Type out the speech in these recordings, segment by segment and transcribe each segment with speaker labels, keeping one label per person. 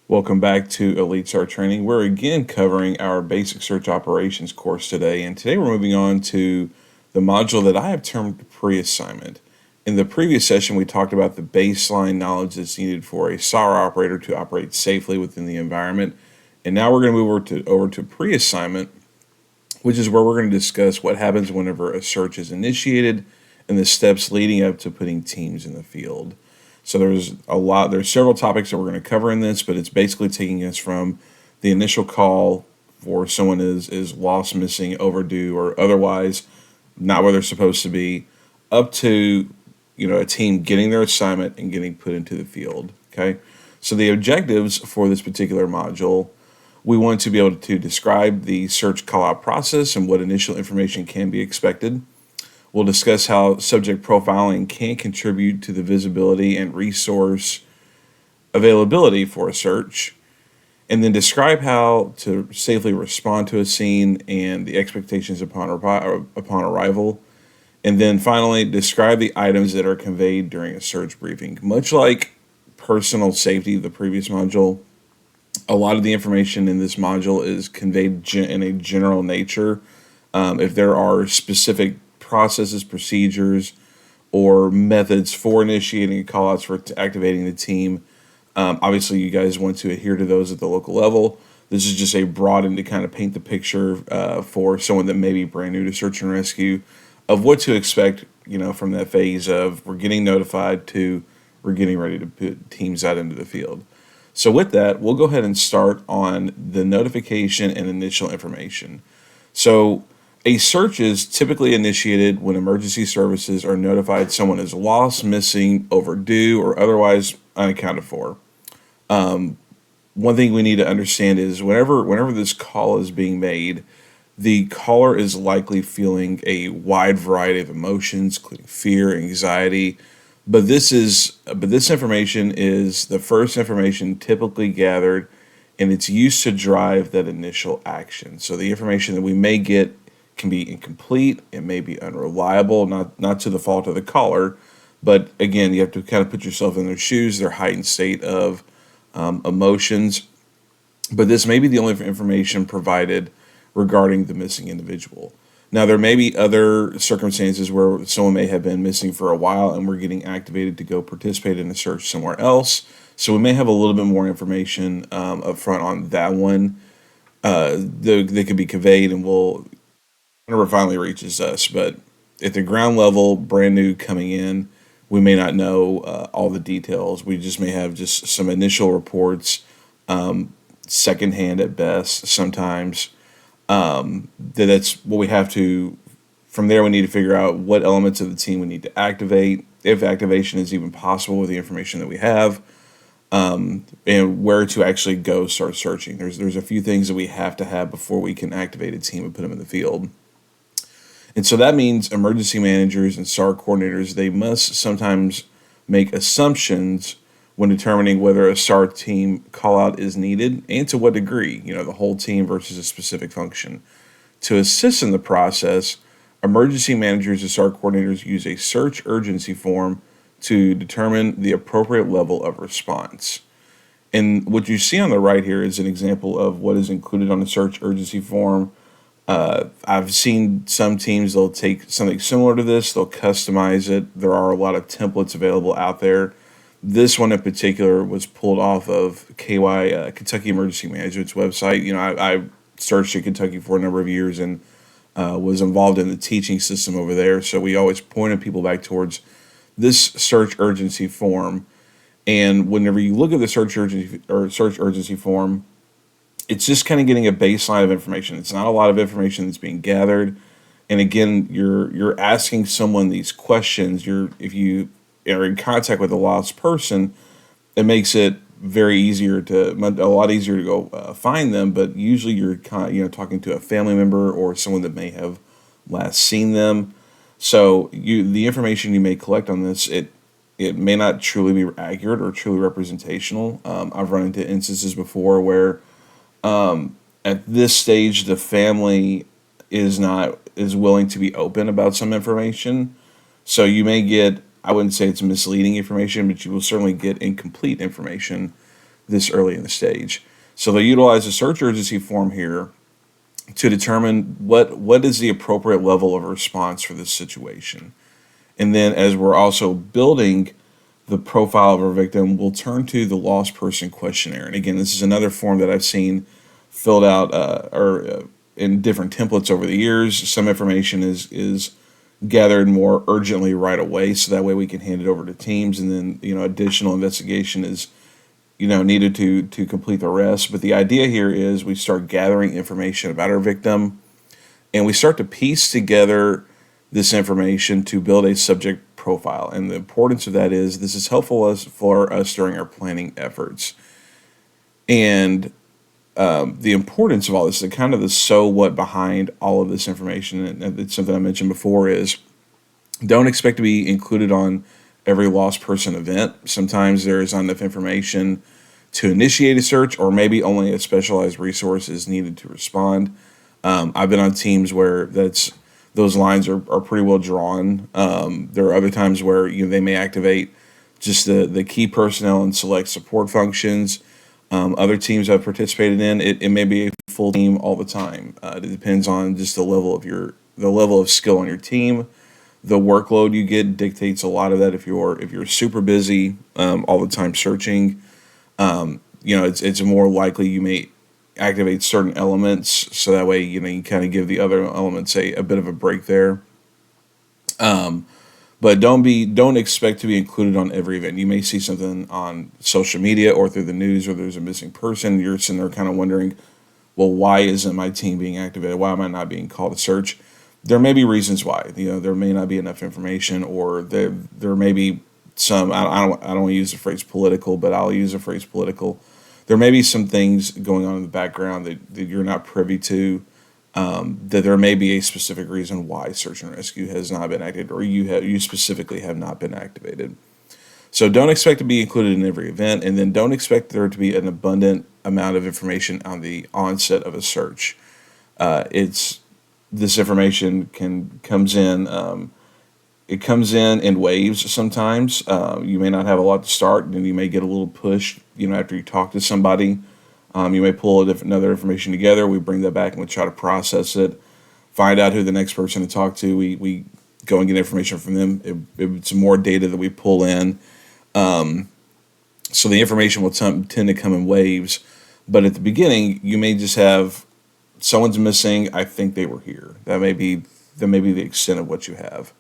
Speaker 1: Welcome back to Elite Search Training. We're again covering our basic search operations course today, and today we're moving on to the module that I have termed pre-assignment. In the previous session, we talked about the baseline knowledge that's needed for a SAR operator to operate safely within the environment, and now we're going to move over to pre-assignment, which is where we're going to discuss what happens whenever a search is initiated and the steps leading up to putting teams in the field. So there's several topics that we're going to cover in this, but it's basically taking us from the initial call for someone is lost, missing, overdue, or otherwise not where they're supposed to be, up to a team getting their assignment and getting put into the field. Okay, so the objectives for this particular module, we want to be able to describe the search call-out process and what initial information can be expected. We'll discuss how subject profiling can contribute to the visibility and resource availability for a search, and then describe how to safely respond to a scene and the expectations upon arrival. And then finally, describe the items that are conveyed during a search briefing. Much like personal safety, the previous module, a lot of the information in this module is conveyed in a general nature. If there are specific processes, procedures, or methods for initiating callouts for activating the team, obviously you guys want to adhere to those at the local level. This is just a broaden to kind of paint the picture for someone that may be brand new to search and rescue of what to expect, from that phase of we're getting notified to we're getting ready to put teams out into the field. So with that, we'll go ahead and start on the notification and initial information. So a search is typically initiated when emergency services are notified someone is lost, missing, overdue, or otherwise unaccounted for. One thing we need to understand is whenever this call is being made, the caller is likely feeling a wide variety of emotions, including fear, anxiety. But this information is the first information typically gathered, and it's used to drive that initial action. So the information that we may get can be incomplete, it may be unreliable, not to the fault of the caller, but again, you have to kind of put yourself in their shoes, their heightened state of emotions. But this may be the only information provided regarding the missing individual. Now, there may be other circumstances where someone may have been missing for a while and we're getting activated to go participate in a search somewhere else. So we may have a little bit more information up front on that one. They could be conveyed and whenever it finally reaches us. But at the ground level, brand new coming in, we may not know all the details. We just may have just some initial reports, secondhand at best sometimes. That's what we have to, from there we need to figure out what elements of the team we need to activate, if activation is even possible with the information that we have, and where to actually go start searching. There's a few things that we have to have before we can activate a team and put them in the field. And so that means emergency managers and SAR coordinators, they must sometimes make assumptions when determining whether a SAR team call out is needed and to what degree, the whole team versus a specific function. To assist in the process, emergency managers and SAR coordinators use a search urgency form to determine the appropriate level of response. And what you see on the right here is an example of what is included on the search urgency form. I've seen some teams, they'll take something similar to this, they'll customize it. There are a lot of templates available out there. This one in particular was pulled off of KY, Kentucky Emergency Management's website. I searched in Kentucky for a number of years and was involved in the teaching system over there. So we always pointed people back towards this search urgency form. And whenever you look at the search urgency form, it's just kind of getting a baseline of information. It's not a lot of information that's being gathered. And again, you're asking someone these questions. If you are in contact with a lost person, it makes it a lot easier to go find them. But usually you're talking to a family member or someone that may have last seen them. So the information you may collect on this, it may not truly be accurate or truly representational. I've run into instances before where at this stage the family is willing to be open about some information. So you may get, I wouldn't say it's misleading information, but you will certainly get incomplete information this early in the stage. So they utilize the search urgency form here to determine what is the appropriate level of response for this situation. And then as we're also building the profile of our victim, we'll turn to the lost person questionnaire. And again, this is another form that I've seen filled out in different templates over the years. Some information is gathered more urgently right away, so that way we can hand it over to teams, and then additional investigation is needed to complete the rest. But the idea here is we start gathering information about our victim, and we start to piece together this information to build a subject profile. And the importance of that is this is helpful for us during our planning efforts. And the importance of all this, the kind of the so what behind all of this information, and it's something I mentioned before, is don't expect to be included on every lost person event. Sometimes there is not enough information to initiate a search, or maybe only a specialized resource is needed to respond. I've been on teams where those lines are pretty well drawn. There are other times where they may activate just the key personnel and select support functions. Other teams I've participated in, it may be a full team all the time. It depends on just the level of skill on your team. The workload you get dictates a lot of that. If you're super busy all the time searching, it's more likely you may activate certain elements, so that way you kind of give the other elements a bit of a break there. But don't expect to be included on every event. You may see something on social media or through the news, or there's a missing person. You're sitting there kind of wondering, well, why isn't my team being activated? Why am I not being called to search? There may be reasons why. There may not be enough information, or there may be some. I don't want to use the phrase political, but I'll use the phrase political. There may be some things going on in the background that you're not privy to. That there may be a specific reason why search and rescue has not been activated, or you specifically have not been activated. So don't expect to be included in every event, and then don't expect there to be an abundant amount of information on the onset of a search. This information comes in. It comes in waves sometimes. You may not have a lot to start, and then you may get a little push. After you talk to somebody. You may pull another information together. We bring that back and we try to process it, find out who the next person to talk to. We go and get information from them. It's more data that we pull in. So the information will tend to come in waves. But at the beginning, you may just have someone's missing. I think they were here. That may be the extent of what you have.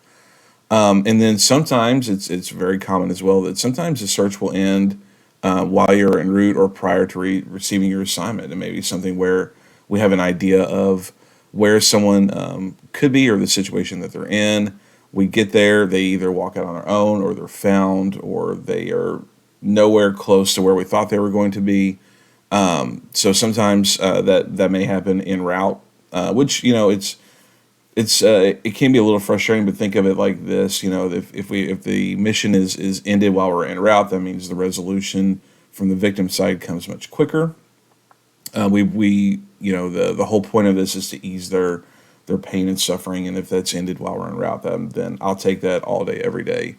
Speaker 1: And then sometimes it's very common as well that sometimes the search will end while you're en route or prior to receiving your assignment. It may be something where we have an idea of where someone could be, or the situation that they're in. We get there, they either walk out on their own, or they're found, or they are nowhere close to where we thought they were going to be. So sometimes that may happen en route, which it can be a little frustrating. But think of it like this: if the mission is ended while we're en route, that means the resolution from the victim side comes much quicker. The whole point of this is to ease their pain and suffering, and if that's ended while we're en route, then I'll take that all day, every day.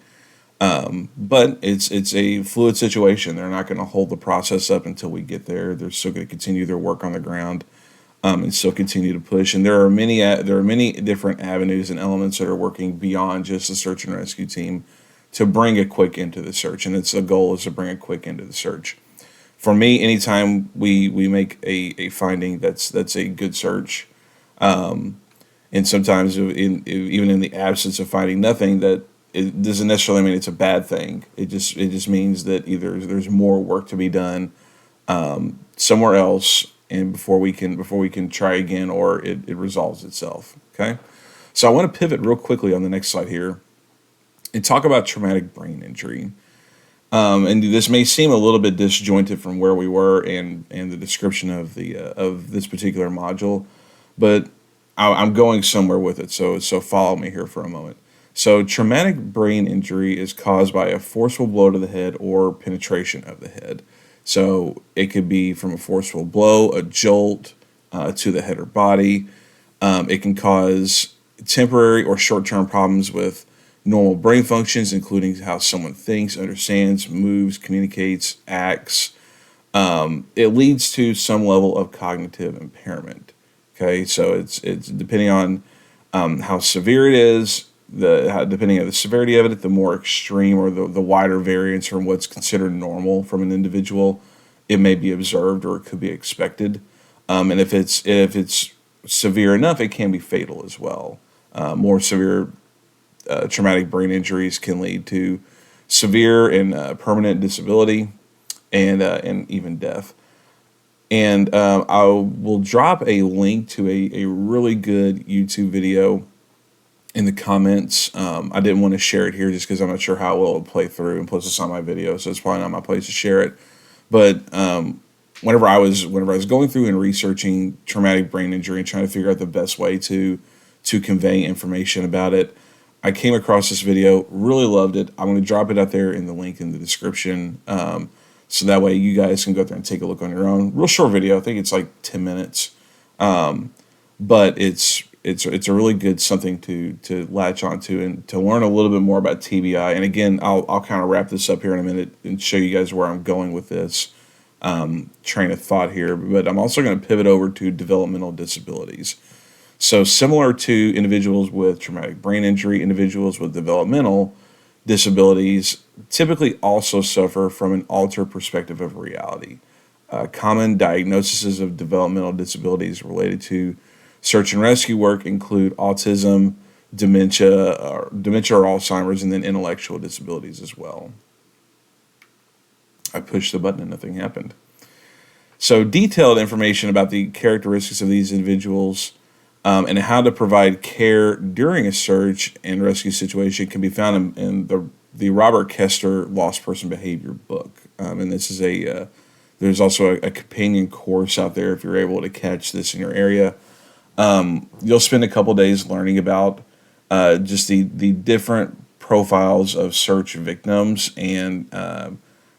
Speaker 1: But it's a fluid situation. They're not going to hold the process up until we get there. They're still going to continue their work on the ground. And still continue to push. And there are many different avenues and elements that are working beyond just the search and rescue team to bring a quick end to the search. And the goal is to bring a quick end to the search. For me, anytime we make a finding that's a good search, and sometimes even in the absence of finding nothing, that it doesn't necessarily mean it's a bad thing. It just means that either there's more work to be done somewhere else, and before we can try again, or it resolves itself. Okay, so I want to pivot real quickly on the next slide here and talk about traumatic brain injury. And this may seem a little bit disjointed from where we were and the description of of this particular module, but I'm going somewhere with it. So follow me here for a moment. So traumatic brain injury is caused by a forceful blow to the head or penetration of the head. So it could be from a forceful blow, a jolt to the head or body. It can cause temporary or short-term problems with normal brain functions, including how someone thinks, understands, moves, communicates, acts. it leads to some level of cognitive impairment. Okay, so it's depending on how severe it is, depending on the severity of it, the more extreme or the wider variance from what's considered normal from an individual, it may be observed or it could be expected. And if it's severe enough, it can be fatal as well. More severe traumatic brain injuries can lead to severe and permanent disability and even death. And I will drop a link to a really good YouTube video in the comments. I didn't want to share it here just because I'm not sure how well it'll play through, and plus it's on my video, so it's probably not my place to share it. But whenever I was going through and researching traumatic brain injury and trying to figure out the best way to convey information about it, I came across this video, really loved it. I'm going to drop it out there in the link in the description. So that way you guys can go there and take a look on your own. Real short video. I think it's like 10 minutes. But it's a really good something to latch onto and to learn a little bit more about TBI. And again, I'll kind of wrap this up here in a minute and show you guys where I'm going with this train of thought here. But I'm also going to pivot over to developmental disabilities. So similar to individuals with traumatic brain injury, individuals with developmental disabilities typically also suffer from an altered perspective of reality. Common diagnoses of developmental disabilities related to search and rescue work include autism, dementia or Alzheimer's, and then intellectual disabilities as well. I pushed the button and nothing happened. So detailed information about the characteristics of these individuals and how to provide care during a search and rescue situation can be found in the Robert Kester Lost Person Behavior book. And this is there's also a companion course out there if you're able to catch this in your area. You'll spend a couple days learning about just the different profiles of search victims and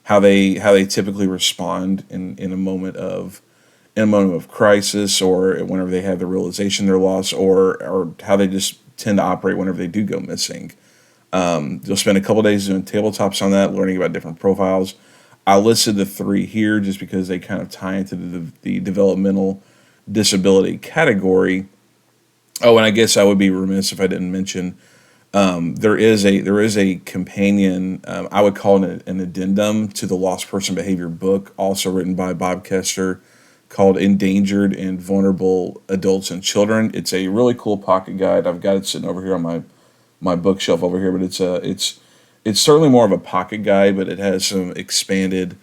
Speaker 1: how they typically respond in a moment of crisis, or whenever they have the realization they're lost, or how they just tend to operate whenever they do go missing. You'll spend a couple days doing tabletops on that, learning about different profiles. I listed the three here just because they kind of tie into the developmental disability category. Oh, and I guess I would be remiss if I didn't mention there is a companion, I would call it an addendum to the Lost Person Behavior book, also written by Bob Kester, called Endangered and Vulnerable Adults and Children. It's a really cool pocket guide. I've got it sitting over here on my bookshelf over here, but it's certainly more of a pocket guide, but it has some expanded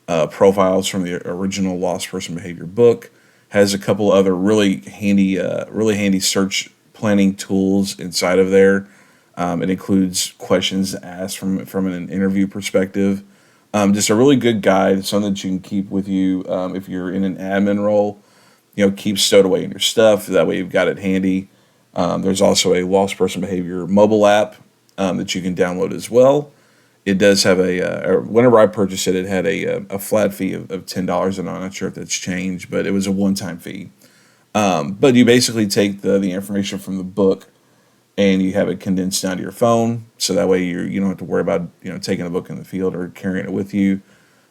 Speaker 1: profiles from the original Lost Person Behavior book. Has a couple other really handy search planning tools inside of there. It includes questions asked from an interview perspective. Just a really good guide, something that you can keep with you if you're in an admin role. Keep stowed away in your stuff. That way you've got it handy. There's also a Lost Person Behavior mobile app that you can download as well. It does have whenever I purchased it, it had a flat fee of $10, and I'm not sure if that's changed, but it was a one-time fee. But you basically take the information from the book and you have it condensed down to your phone, so that way you don't have to worry about taking a book in the field or carrying it with you,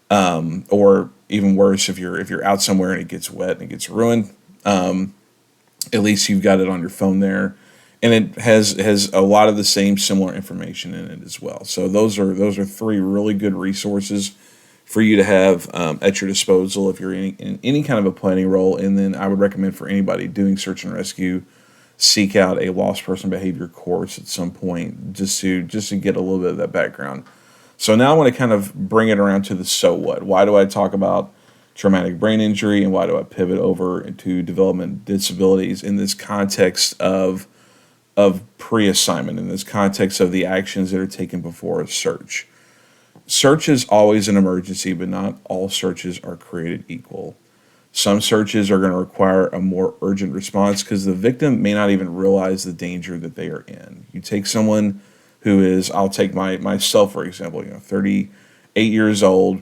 Speaker 1: or even worse, if you're out somewhere and it gets wet and it gets ruined, at least you've got it on your phone there, and it has a lot of the same similar information in it as well. So those are three really good resources for you to have at your disposal if you're in any kind of a planning role. And then I would recommend for anybody doing search and rescue, seek out a Lost Person Behavior course at some point just to get a little bit of that background. So now I want to kind of bring it around to the so what. Why do I talk about traumatic brain injury, and why do I pivot over into development disabilities in this context of pre-assignment, in this context of the actions that are taken before a search? Search is always an emergency, but not all searches are created equal. Some searches are going to require a more urgent response because the victim may not even realize the danger that they are in. You take someone who is, I'll take myself for example, 38 years old,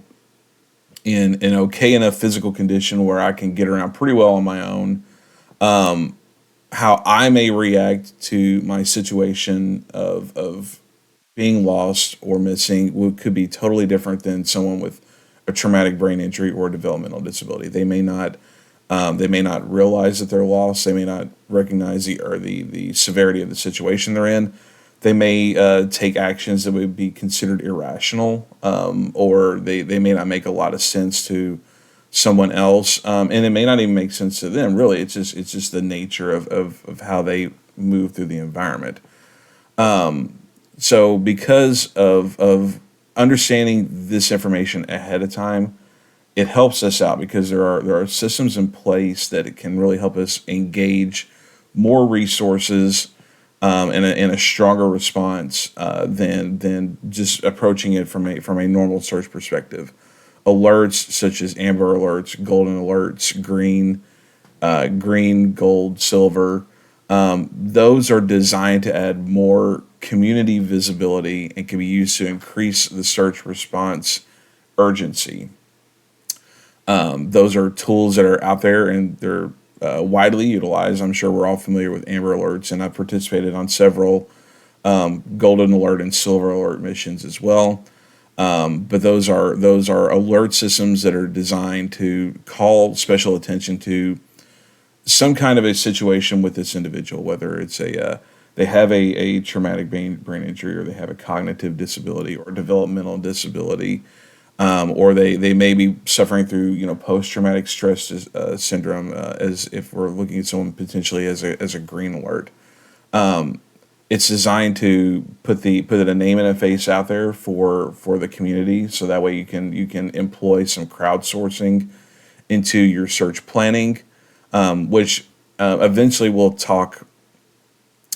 Speaker 1: in an okay enough physical condition where I can get around pretty well on my own. How I may react to my situation of being lost or missing could be totally different than someone with a traumatic brain injury or a developmental disability. They may not realize that they're lost. They may not recognize the severity of the situation they're in. They may take actions that would be considered irrational, or they may not make a lot of sense to someone else, and it may not even make sense to them. Really, it's just the nature of how they move through the environment. So because of understanding this information ahead of time, it helps us out because there are systems in place that it can really help us engage more resources, and a stronger response, than just approaching it from a normal search perspective. Alerts such as amber alerts, golden alerts, green, gold, silver. Those are designed to add more community visibility and can be used to increase the search response urgency. Those are tools that are out there and they're widely utilized. I'm sure we're all familiar with Amber Alerts, and I've participated on several Golden Alert and Silver Alert missions as well. But those are alert systems that are designed to call special attention to some kind of a situation with this individual, whether it's they have a traumatic brain injury, or they have a cognitive disability or developmental disability, or they may be suffering through post traumatic stress syndrome, as if we're looking at someone potentially as a green alert. It's designed to put a name and a face out there for the community, so that way you can employ some crowdsourcing into your search planning, which eventually we'll talk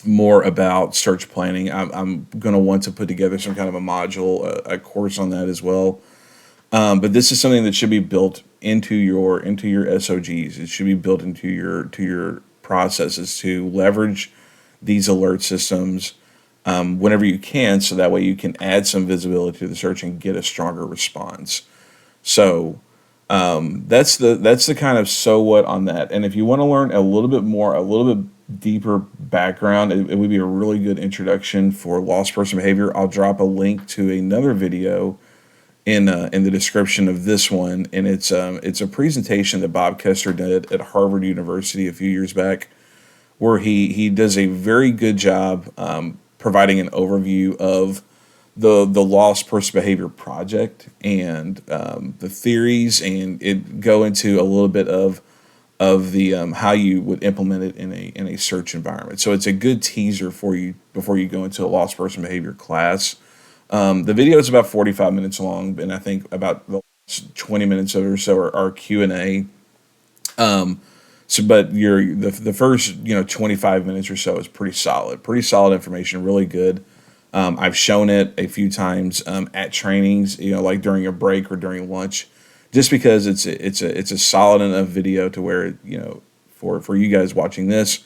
Speaker 1: more about search planning. I'm going to want to put together some kind of a module, a course on that as well. But this is something that should be built into your SOGs. It should be built into your processes to leverage these alert systems, whenever you can, so that way you can add some visibility to the search and get a stronger response. So that's the kind of so what on that. And if you want to learn a little bit more, a little bit deeper background, it would be a really good introduction for lost person behavior. I'll drop a link to another video in the description of this one, and it's a presentation that Bob Kester did at Harvard University a few years back, where he does a very good job, providing an overview of the lost person behavior project and the theories, and it go into a little bit of the how you would implement it in a search environment. So it's a good teaser for you before you go into a lost person behavior class. The video is about 45 minutes long, and I think about the last 20 minutes of it or so are Q&A. But the first 25 minutes or so is pretty solid information, really good. I've shown it a few times at trainings, like during a break or during lunch, just because it's a solid enough video to where for you guys watching this,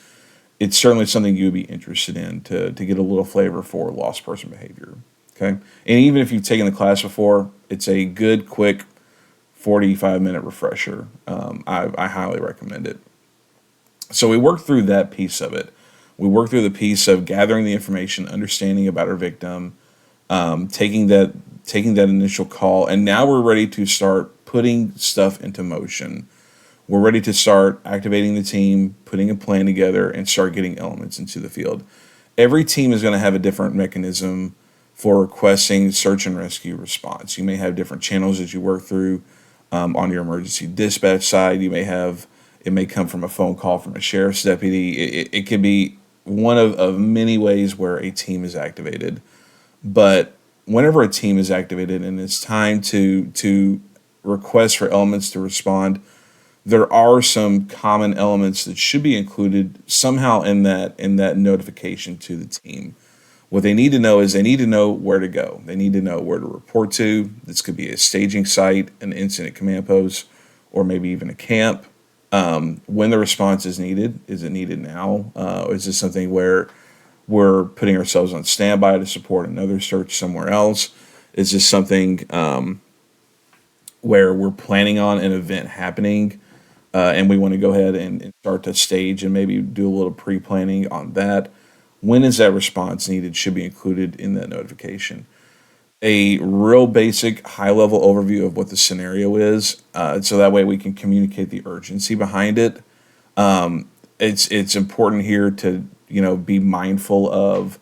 Speaker 1: it's certainly something you would be interested in to get a little flavor for lost person behavior. Okay, and even if you've taken the class before, it's a good, quick 45-minute refresher. I highly recommend it. So we worked through that piece of it. We worked through the piece of gathering the information, understanding about our victim, taking that initial call, and now we're ready to start putting stuff into motion. We're ready to start activating the team, putting a plan together, and start getting elements into the field. Every team is going to have a different mechanism for requesting search and rescue response. You may have different channels that you work through on your emergency dispatch side. It may come from a phone call from a sheriff's deputy. It could be one of many ways where a team is activated. But whenever a team is activated and it's time to request for elements to respond, there are some common elements that should be included somehow in that notification to the team. What they need to know is they need to know where to go. They need to know where to report to. This could be a staging site, an incident command post, or maybe even a camp. When the response is needed. Is it needed now? Is this something where we're putting ourselves on standby to support another search somewhere else? Is this something where we're planning on an event happening, and we want to go ahead and start to stage and maybe do a little pre-planning on that? When is that response needed should be included in that notification. a real basic high level overview of what the scenario is, so that way we can communicate the urgency behind it. It's important here to be mindful of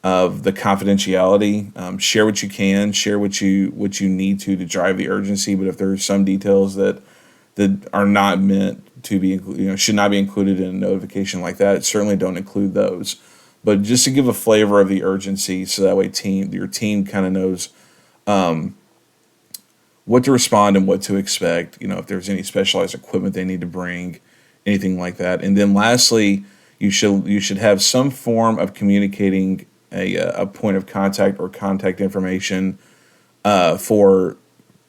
Speaker 1: the confidentiality. Share what you can, share what you need to drive the urgency. But if there are some details that are not meant to be should not be included in a notification like that, certainly don't include those. But just to give a flavor of the urgency, so that way your team kind of knows what to respond and what to expect. If there's any specialized equipment they need to bring, anything like that. And then lastly, you should have some form of communicating a point of contact or contact information for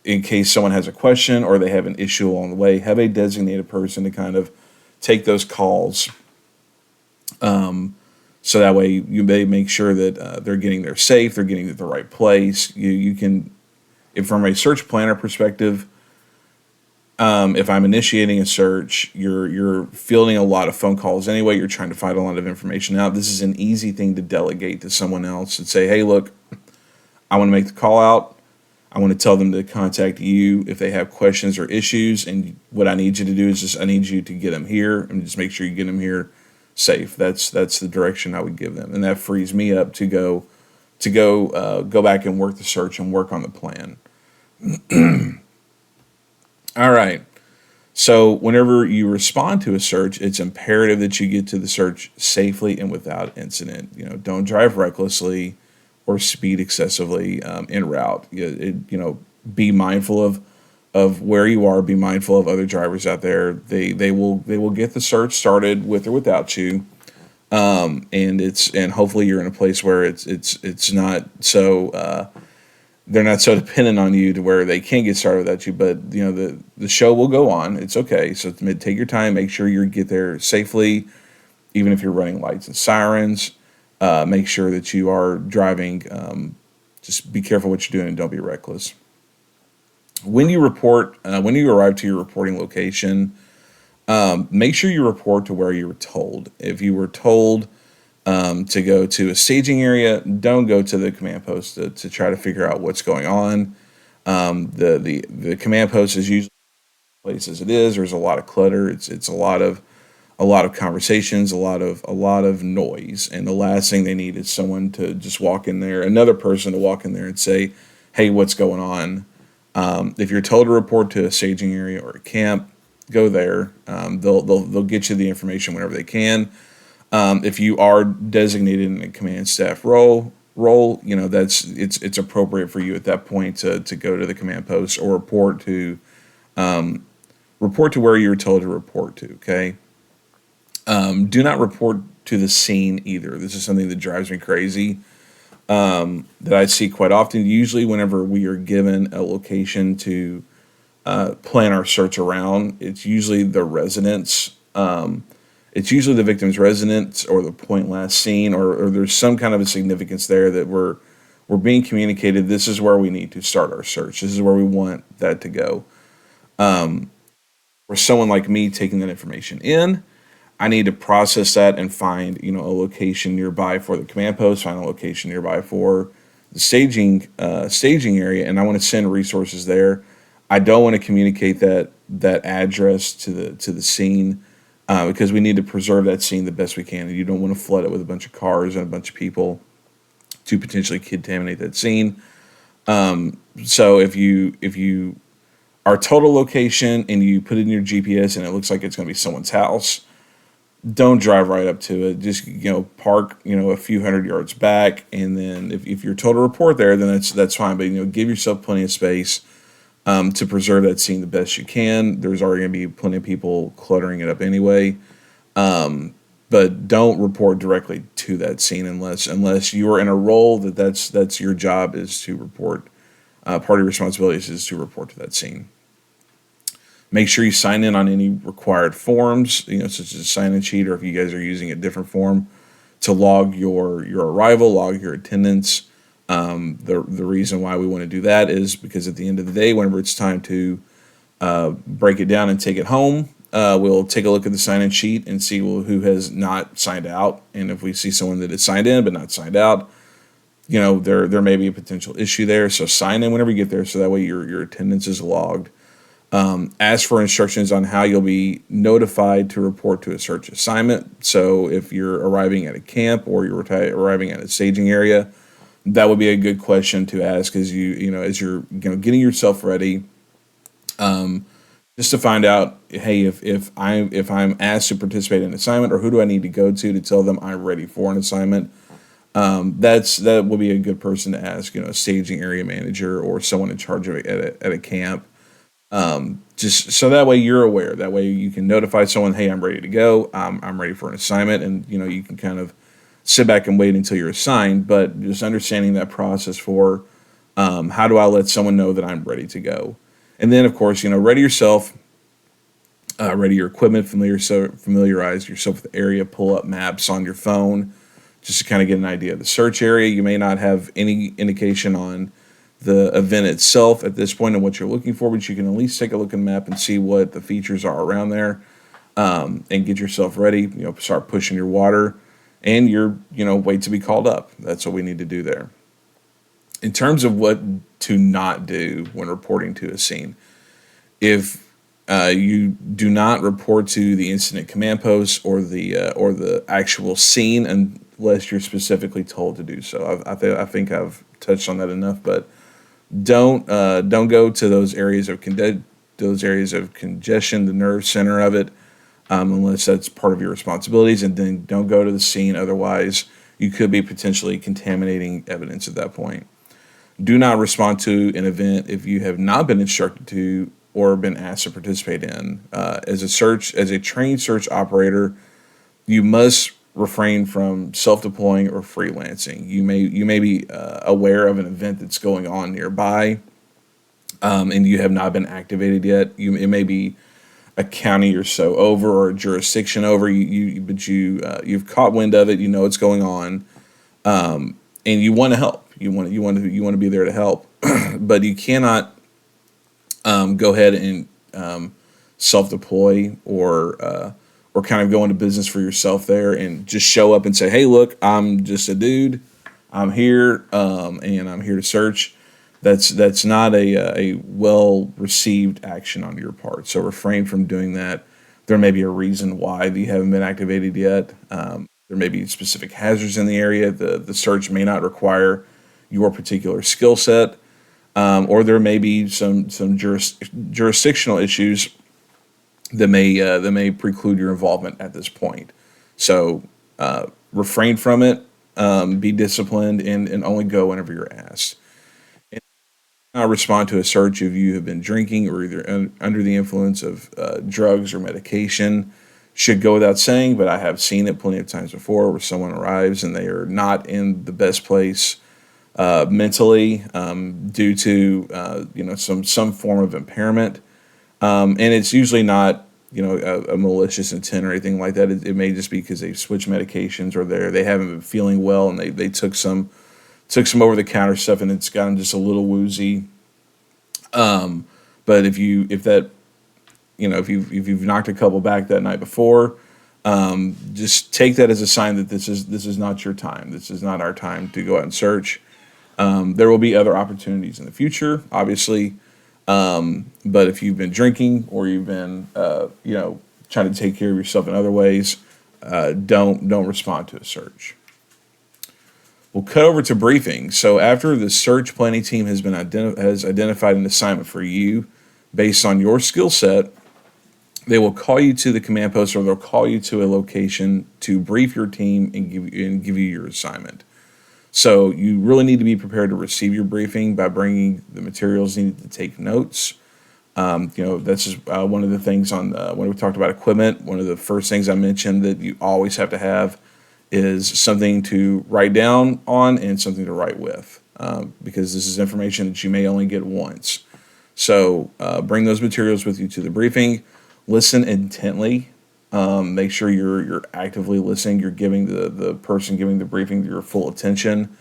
Speaker 1: in case someone has a question or they have an issue along the way. Have a designated person to kind of take those calls, so that way you may make sure that they're getting there safe, they're getting to the right place. You can, if from a search planner perspective, if I'm initiating a search, you're fielding a lot of phone calls anyway. You're trying to find a lot of information out. This is an easy thing to delegate to someone else and say, "Hey, look, I want to make the call out. I want to tell them to contact you if they have questions or issues. And what I need you to do is I need you to get them here and just make sure you get them here safe." That's the direction I would give them, and that frees me up to go back and work the search and work on the plan. All right. So whenever you respond to a search, it's imperative that you get to the search safely and without incident. Don't drive recklessly or speed excessively en route. Be mindful of where you are. Be mindful of other drivers out there. They will get the search started with or without you, and hopefully you're in a place where it's not so. They're not so dependent on you to where they can't get started without you. But the show will go on. It's okay. So take your time. Make sure you get there safely, even if you're running lights and sirens. Make sure that you are driving. Just be careful what you're doing and don't be reckless. When you arrive to your reporting location, make sure you report to where you were told. If you were told to go to a staging area, don't go to the command post to try to figure out what's going on. The command post is usually a place as it is. There's a lot of clutter. It's a lot of conversations, a lot of noise, and the last thing they need is someone to just walk in there, another person to walk in there and say, "Hey, what's going on?" If you're told to report to a staging area or a camp, go there. They'll get you the information whenever they can. If you are designated in a command staff role, it's appropriate for you at that point to go to the command post or report to where you were told to report to. Okay. Do not report to the scene either. This is something that drives me crazy. That I see quite often. Usually, whenever we are given a location to plan our search around, it's usually the residence. It's usually the victim's residence or the point last seen, or there's some kind of a significance there that we're being communicated. This is where we need to start our search. This is where we want that to go. For someone like me taking that information in, I need to process that and find a location nearby for the command post, find a location nearby for the staging area, and I want to send resources there. I don't want to communicate that address to the scene. Because we need to preserve that scene the best we can, and you don't want to flood it with a bunch of cars and a bunch of people to potentially contaminate that scene. So if you are total location and you put it in your GPS and it looks like it's going to be someone's house, don't drive right up to it. Just park a few hundred yards back, and then if you're told to report there, then that's fine. But give yourself plenty of space. To preserve that scene the best you can. There's already going to be plenty of people cluttering it up anyway. But don't report directly to that scene unless you are in a role that's your job is to report. Part of your responsibilities is to report to that scene. Make sure you sign in on any required forms, such as a sign-in sheet, or if you guys are using a different form to log your arrival, log your attendance. The reason why we want to do that is because at the end of the day, whenever it's time to break it down and take it home, we'll take a look at the sign-in sheet and see who has not signed out. And if we see someone that is signed in but not signed out, there may be a potential issue there. So sign in whenever you get there, so that way your attendance is logged. Ask for instructions on how you'll be notified to report to a search assignment. So if you're arriving at a camp or you're arriving at a staging area, that would be a good question to ask as as you're getting yourself ready, just to find out, hey, if I'm asked to participate in an assignment, or who do I need to go to tell them I'm ready for an assignment. That will be a good person to ask, a staging area manager or someone in charge of it at a camp. Just so that way you're aware. That way you can notify someone, hey, I'm ready to go. I'm ready for an assignment, and you can kind of sit back and wait until you're assigned. But just understanding that process for how do I let someone know that I'm ready to go, and then of course ready yourself, ready your equipment, familiarize yourself with the area, pull up maps on your phone, just to kind of get an idea of the search area. You may not have any indication on the event itself at this point and what you're looking for, but you can at least take a look at the map and see what the features are around there, and get yourself ready. Start pushing your water, and wait to be called up. That's what we need to do there. In terms of what to not do when reporting to a scene, if you do not report to the incident command post or the actual scene unless you're specifically told to do so. I think I've touched on that enough, but don't go to those areas of congestion, the nerve center of it, unless that's part of your responsibilities, and then don't go to the scene. Otherwise, you could be potentially contaminating evidence at that point. Do not respond to an event if you have not been instructed to or been asked to participate in. As a trained search operator, you must refrain from self-deploying or freelancing. You may be aware of an event that's going on nearby, and you have not been activated yet. It may be a county or so over, or a jurisdiction over. You've caught wind of it. You know what's going on, and you want to help. You want to be there to help, but you cannot go ahead and self-deploy or kind of go into business for yourself there and just show up and say, hey, look, I'm just a dude. I'm here, and I'm here to search. That's not a well-received action on your part. So refrain from doing that. There may be a reason why you haven't been activated yet. There may be specific hazards in the area. The search may not require your particular skill set, or there may be some jurisdictional issues that may preclude your involvement at this point. So refrain from it, be disciplined, and only go whenever you're asked. And not respond to a search if you have been drinking or either under the influence of drugs or medication. Should go without saying, but I have seen it plenty of times before where someone arrives and they are not in the best place mentally, due to some form of impairment. And it's usually not, a malicious intent or anything like that. It may just be because they've switched medications, or they haven't been feeling well, and they took some over the counter stuff, and it's gotten just a little woozy. But if you've knocked a couple back that night before, just take that as a sign that this is not your time. This is not our time to go out and search. There will be other opportunities in the future, obviously. But if you've been drinking, or you've been, trying to take care of yourself in other ways, don't respond to a search. We'll cut over to briefing. So after the search planning team has identified an assignment for you based on your skill set, they will call you to the command post, or they'll call you to a location to brief your team and give you your assignment. So you really need to be prepared to receive your briefing by bringing the materials needed to take notes. This is one of the things when we talked about equipment. One of the first things I mentioned that you always have to have is something to write down on and something to write with, because this is information that you may only get once. So bring those materials with you to the briefing. Listen intently. Make sure you're actively listening. You're giving the person giving the briefing your full attention,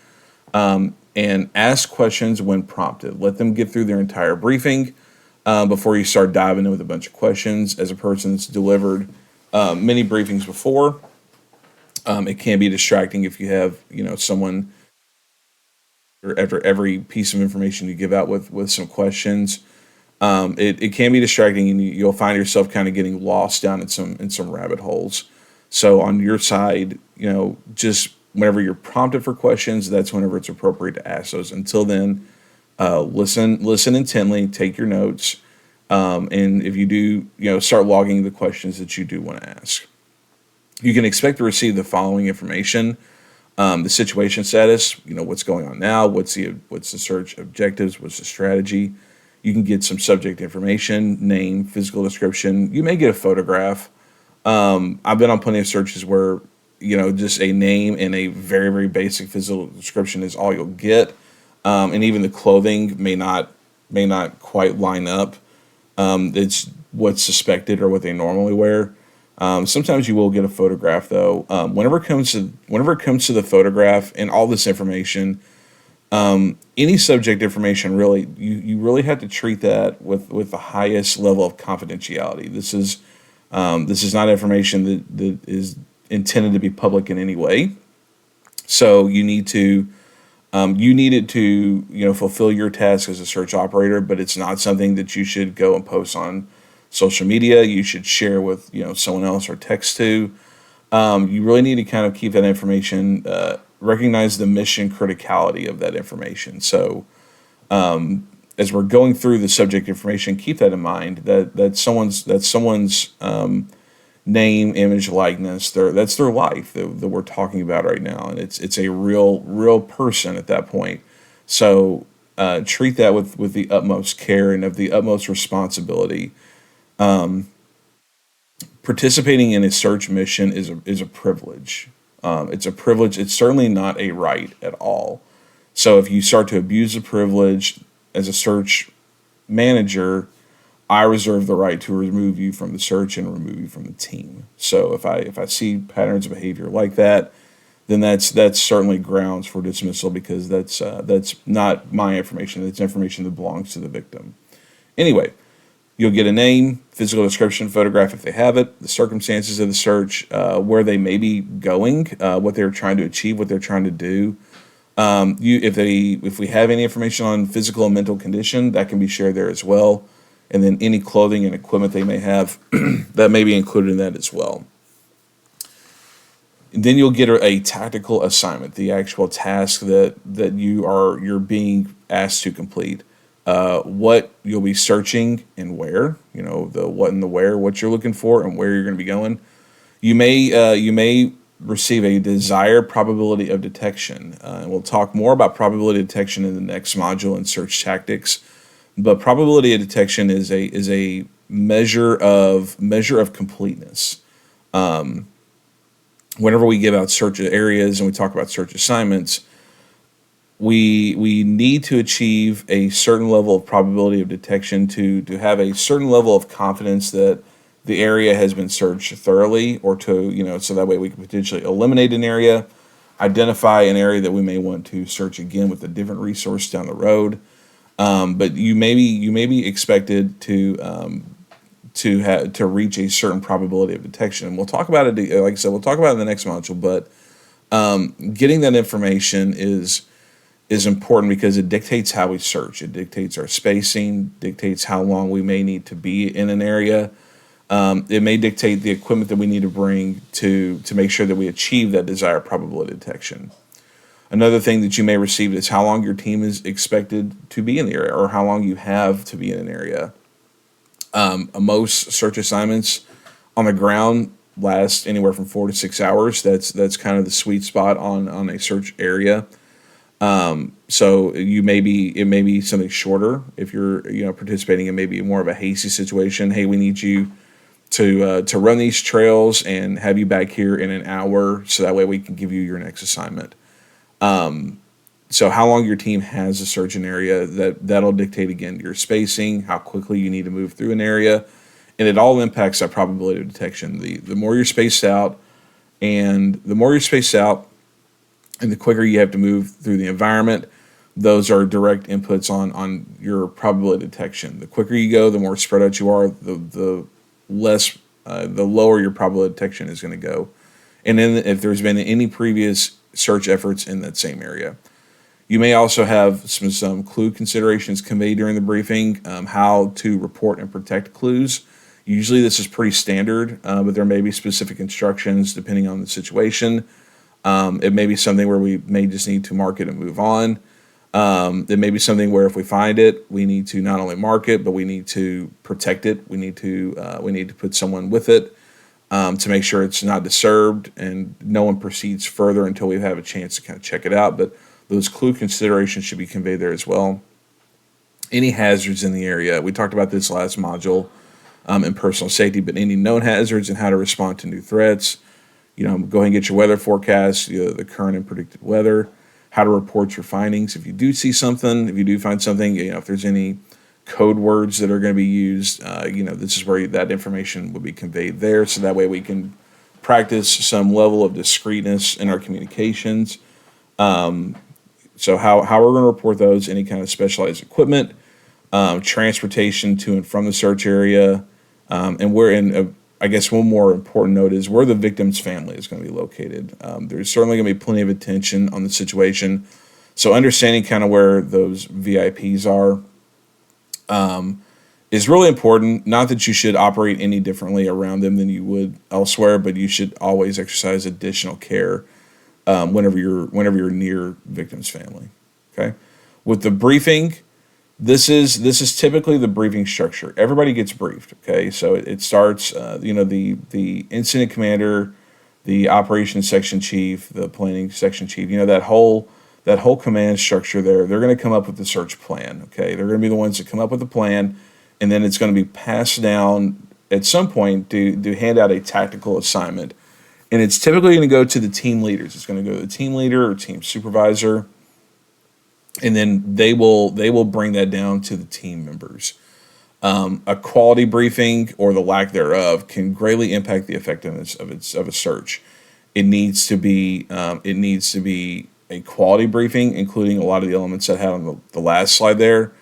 Speaker 1: and ask questions when prompted. Let them get through their entire briefing before you start diving in with a bunch of questions. As a person that's delivered many briefings before, it can be distracting if you have someone or after every piece of information you give out with some questions. It can be distracting, and you'll find yourself kind of getting lost down in some rabbit holes. So on your side, just whenever you're prompted for questions, that's whenever it's appropriate to ask those. Until then, listen intently, take your notes, and if you do, start logging the questions that you do want to ask. You can expect to receive the following information: the situation status, what's going on now, what's the search objectives, what's the strategy. You can get some subject information, name, physical description. You may get a photograph. I've been on plenty of searches where just a name and a very, very basic physical description is all you'll get, and even the clothing may not quite line up. It's what's suspected or what they normally wear. Sometimes you will get a photograph though. Whenever it comes to the photograph and all this information, any subject information, really, you really have to treat that with the highest level of confidentiality. This is not information that is intended to be public in any way. So you need it to fulfill your task as a search operator, but it's not something that you should go and post on social media. You should share with someone else or text to. You really need to kind of keep that information, recognize the mission criticality of that information. So as we're going through the subject information, keep that in mind, that someone's name, image, likeness, that's their life that we're talking about right now, and it's a real person at that point. So treat that with the utmost care and of the utmost responsibility. Participating in a search mission is a privilege. It's a privilege. It's certainly not a right at all. So if you start to abuse the privilege as a search manager, I reserve the right to remove you from the search and remove you from the team. So if I see patterns of behavior like that, then that's certainly grounds for dismissal, because that's not my information. It's information that belongs to the victim. Anyway, you'll get a name, physical description, photograph if they have it, the circumstances of the search, where they may be going, what they're trying to achieve, what they're trying to do. If we have any information on physical and mental condition, that can be shared there as well. And then any clothing and equipment they may have, that may be included in that as well. And then you'll get a tactical assignment, the actual task that you're being asked to complete. What you'll be searching and where, the what and the where, what you're looking for and where you're going to be going. You may receive a desired probability of detection. And we'll talk more about probability of detection in the next module in search tactics. But probability of detection is a measure of completeness. Whenever we give out search areas and we talk about search assignments, we need to achieve a certain level of probability of detection to have a certain level of confidence that the area has been searched thoroughly, or so that way we can potentially eliminate an area, identify an area that we may want to search again with a different resource down the road. But you may be expected to reach a certain probability of detection. And we'll talk about it. Like I said, we'll talk about it in the next module. But getting that information is important because it dictates how we search. It dictates our spacing, dictates how long we may need to be in an area. It may dictate the equipment that we need to bring to make sure that we achieve that desired probability of detection. Another thing that you may receive is how long your team is expected to be in the area, or how long you have to be in an area. Most search assignments on the ground last anywhere from 4 to 6 hours. That's kind of the sweet spot on a search area. So it may be something shorter if you're participating in maybe more of a hasty situation. Hey, we need you to run these trails and have you back here in an hour, so that way we can give you your next assignment. So how long your team has to search an area, that'll dictate again your spacing, how quickly you need to move through an area, and it all impacts that probability of detection. The more you're spaced out, and the quicker you have to move through the environment, those are direct inputs on your probability of detection. The quicker you go, the more spread out you are, the lower your probability of detection is going to go. And then if there's been any previous search efforts in that same area. You may also have some clue considerations conveyed during the briefing, how to report and protect clues. Usually this is pretty standard, but there may be specific instructions depending on the situation. It may be something where we may just need to mark it and move on. It may be something where if we find it, we need to not only mark it, but we need to protect it. We need to put someone with it, to make sure it's not disturbed and no one proceeds further until we have a chance to kind of check it out. But those clue considerations should be conveyed there as well. Any hazards in the area. We talked about this last module, in personal safety, but any known hazards and how to respond to new threats. Go ahead and get your weather forecast, the current and predicted weather, how to report your findings. If you do see something, if you do find something, if there's any code words that are going to be used, this is where that information will be conveyed there. So that way we can practice some level of discreetness in our communications. So how we're going to report those, any kind of specialized equipment, transportation to and from the search area, and where I guess one more important note is where the victim's family is going to be located. There's certainly going to be plenty of attention on the situation. So understanding kind of where those VIPs are is really important. Not that you should operate any differently around them than you would elsewhere, but you should always exercise additional care whenever you're near victim's family. Okay, with the briefing. This is typically the briefing structure. Everybody gets briefed. Okay, so it starts. The incident commander, the operations section chief, the planning section chief. That whole command structure there. They're going to come up with the search plan. Okay, they're going to be the ones that come up with the plan, and then it's going to be passed down at some point to hand out a tactical assignment, and it's typically going to go to the team leaders. It's going to go to the team leader or team supervisor. And then they will bring that down to the team members. A quality briefing or the lack thereof can greatly impact the effectiveness of a search. It needs to be a quality briefing, including a lot of the elements that I had on the last slide there.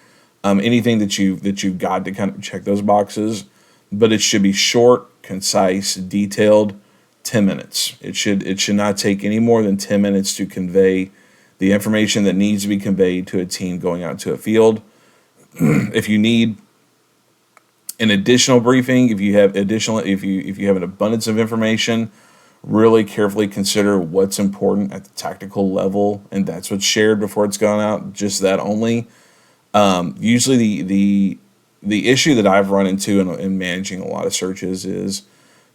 Speaker 1: Anything that you've got to kind of check those boxes, but it should be short, concise, detailed. 10 minutes. It should not take any more than 10 minutes to convey the information that needs to be conveyed to a team going out to a field. If you need an additional briefing, if you have an abundance of information, really carefully consider what's important at the tactical level, and that's what's shared before it's gone out. Just that only. Usually, the issue that I've run into in managing a lot of searches is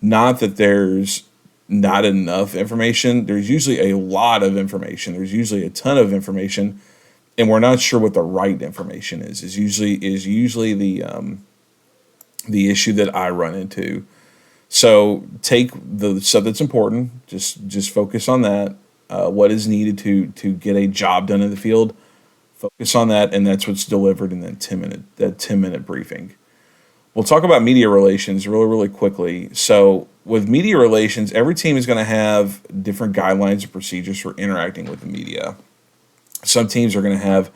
Speaker 1: not that there's not enough information. There's usually a lot of information. There's usually a ton of information, and we're not sure what the right information is. Is usually the issue that I run into. So take the stuff that's important. Just focus on that. What is needed to get a job done in the field. Focus on that, and that's what's delivered in that 10-minute briefing. We'll talk about media relations really quickly. So with media relations, every team is going to have different guidelines and procedures for interacting with the media. Some teams are going to have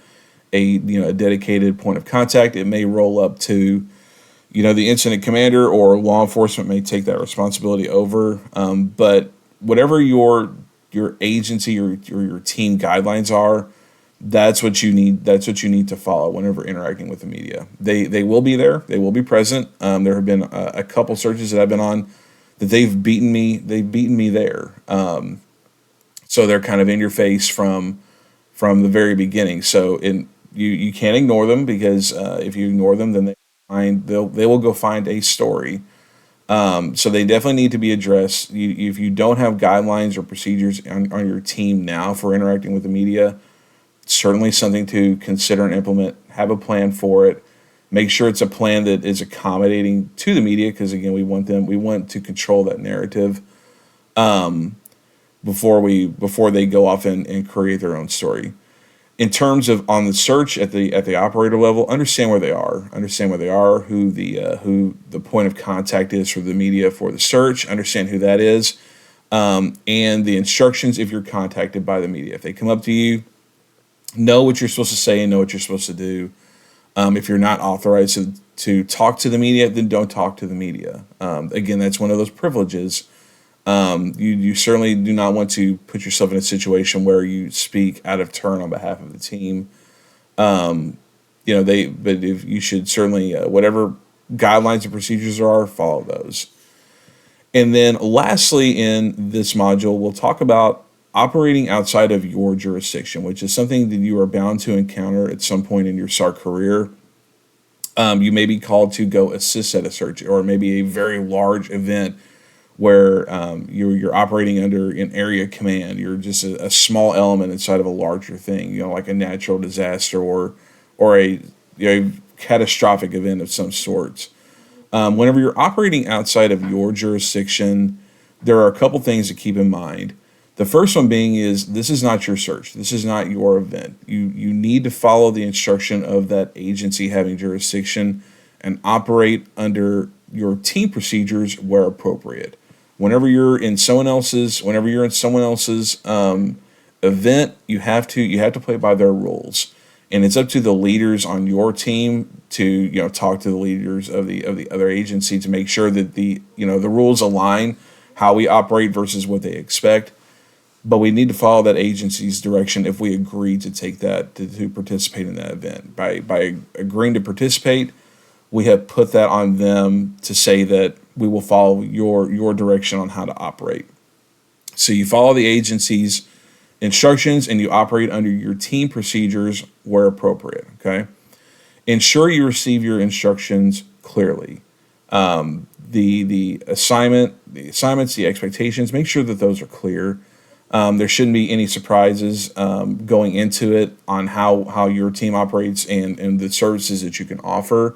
Speaker 1: a dedicated point of contact. It may roll up to the incident commander, or law enforcement may take that responsibility over. But whatever your agency or your team guidelines are, that's what you need to follow whenever interacting with the media. They will be there. They will be present. There have been a couple searches that I've been on that they've beaten me there. So they're kind of in your face from the very beginning. So you can't ignore them, because if you ignore them, then they will go find a story. So they definitely need to be addressed. If you don't have guidelines or procedures on your team now for interacting with the media, certainly something to consider and implement. Have a plan for it. Make sure it's a plan that is accommodating to the media, because again, we want to control that narrative before they go off and create their own story. In terms of on the search at the operator level, understand where they are, who the point of contact is for the media for the search. Understand who that is, and the instructions if you're contacted by the media. If they come up to you, know what you're supposed to say and know what you're supposed to do. If you're not authorized to talk to the media, then don't talk to the media. Again, that's one of those privileges You certainly do not want to put yourself in a situation where you speak out of turn on behalf of the team. But if you should certainly, whatever guidelines and procedures are, follow those. And then lastly, in this module, we'll talk about operating outside of your jurisdiction, which is something that you are bound to encounter at some point in your SAR career. You may be called to go assist at a search, or maybe a very large event where you're operating under an area command. You're just a small element inside of a larger thing, like a natural disaster or a catastrophic event of some sorts. Whenever you're operating outside of your jurisdiction, there are a couple things to keep in mind. The first one being is this is not your search. This is not your event. You need to follow the instruction of that agency having jurisdiction and operate under your team procedures where appropriate. Whenever you're in someone else's event, you have to play by their rules, and it's up to the leaders on your team to talk to the leaders of the other agency to make sure that the rules align how we operate versus what they expect. But we need to follow that agency's direction if we agree to take that to participate in that event. By agreeing to participate, we have put that on them to say that we will follow your direction on how to operate. So you follow the agency's instructions and you operate under your team procedures where appropriate. Okay. Ensure you receive your instructions clearly. The assignments, the expectations, make sure that those are clear. There shouldn't be any surprises going into it on how your team operates and the services that you can offer.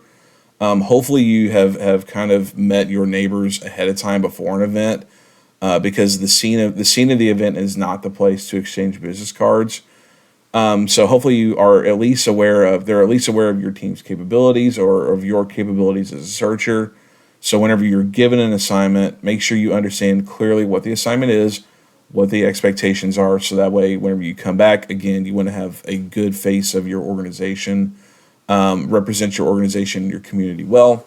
Speaker 1: Hopefully you have kind of met your neighbors ahead of time before an event, because the scene of the event is not the place to exchange business cards. So hopefully they're at least aware of your team's capabilities or of your capabilities as a searcher. So whenever you're given an assignment, make sure you understand clearly what the assignment is, what the expectations are, so that way whenever you come back, again, you want to have a good face of your organization, represent your organization and your community well.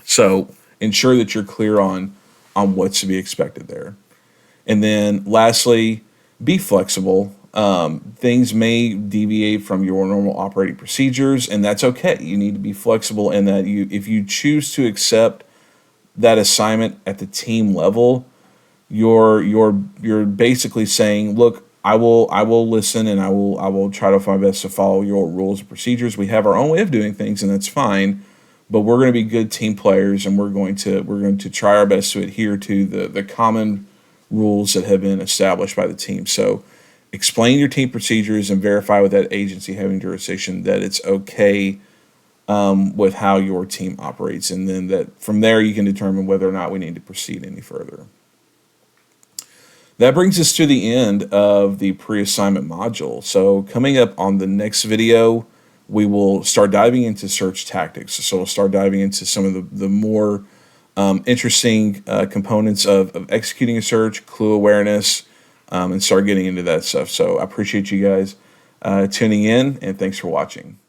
Speaker 1: So ensure that you're clear on what's to be expected there. And then lastly, be flexible. Things may deviate from your normal operating procedures, and that's okay. You need to be flexible in that if you choose to accept that assignment at the team level, you're basically saying, look, I will listen and I will try to find my best to follow your rules and procedures. We have our own way of doing things, and that's fine. But we're going to be good team players, and we're going to try our best to adhere to the common rules that have been established by the team. So explain your team procedures and verify with that agency having jurisdiction that it's okay with how your team operates, and then that from there you can determine whether or not we need to proceed any further. That brings us to the end of the pre-assignment module. So coming up on the next video, we will start diving into search tactics. So we'll start diving into some of the more interesting components of executing a search, clue awareness, and start getting into that stuff. So I appreciate you guys tuning in, and thanks for watching.